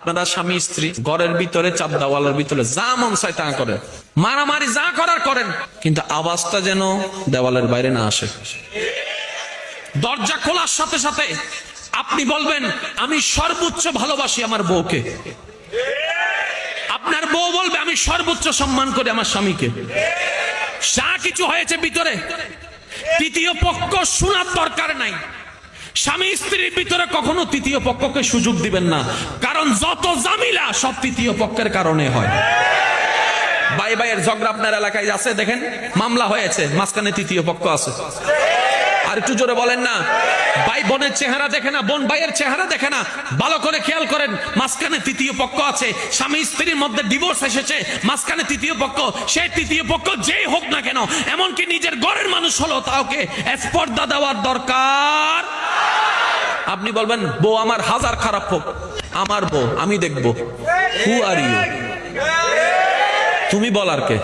আপনারা স্বামী স্ত্রী ঘরের ভিতরে চাপ দেওয়ালের ভিতরে যা মন চায় তা করেন, মারামারি যা করার করেন, কিন্তু আওয়াজটা যেন দেওয়ালের বাইরে না আসে। দরজা খোলার সাথে সাথে আপনি বলবেন আমি সর্বোচ্চ ভালোবাসি আমার বউকে, আপনার বউ বলবে আমি সর্বোচ্চ সম্মান করি আমার স্বামীকে। যা কিছু হয়েছে ভিতরে তৃতীয় পক্ষ শোনার দরকার নাই। স্বামী স্ত্রীর ভিতরে কখনো তৃতীয় পক্ষকে সুযোগ দিবেন না, কারণ যত ঝামেলা সব তৃতীয় পক্ষের কারণে হয়। ভাই ভাইয়ের ঝগড়া আপনার এলাকায় আছে, দেখেন মামলা হয়েছে, মাঝখানে তৃতীয় পক্ষ আছে। আর একটু জোরে বলেন না। ভাই বোনের চেহারা দেখে না, বোন ভাইয়ের চেহারা দেখে না, ভালো করে খেয়াল করেন, মাঝখানে তৃতীয় পক্ষ আছে। স্বামী স্ত্রীর মধ্যে ডিভোর্স এসেছে, মাঝখানে তৃতীয় পক্ষ। সেই তৃতীয় পক্ষ যেই হোক না কেন, এমনকি নিজের ঘরের মানুষ হলো, তাওকে স্পর্ধা দেওয়ার দরকার। আপনি বলবেন বউ আমার হাজার খারাপ হোক, আমার বউ আমি দেখবো। হু আর ইউ? তুমি বলার কে?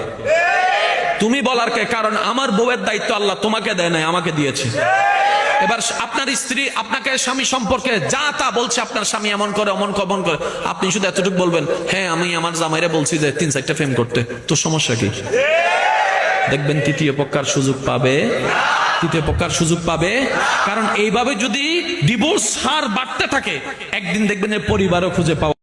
তুমি বলার কে? কারণ আমার বউয়ের দায়িত্ব আল্লাহ তোমাকে দেয় নাই, আমাকে দিয়েছে। এবার আপনার স্ত্রী আপনাকে স্বামী সম্পর্কে যা তা বলছে, আপনার স্বামী এমন করে অমন করে, আপনি শুধু এতটুকু বলবেন, হ্যাঁ আমি আমার জামাইরে বলছি যে 3-4টা প্রেম করতে, তো সমস্যা কি? দেখবেন তৃতীয় পক্ষার সুযোগ পাবে, তৃতীয় পক্ষার সুযোগ পাবে। কারণ এইভাবে যদি ডিভোর্স হার বাড়তে থাকে, একদিন দেখবেন এর পরিবারও খুঁজে পাওয়া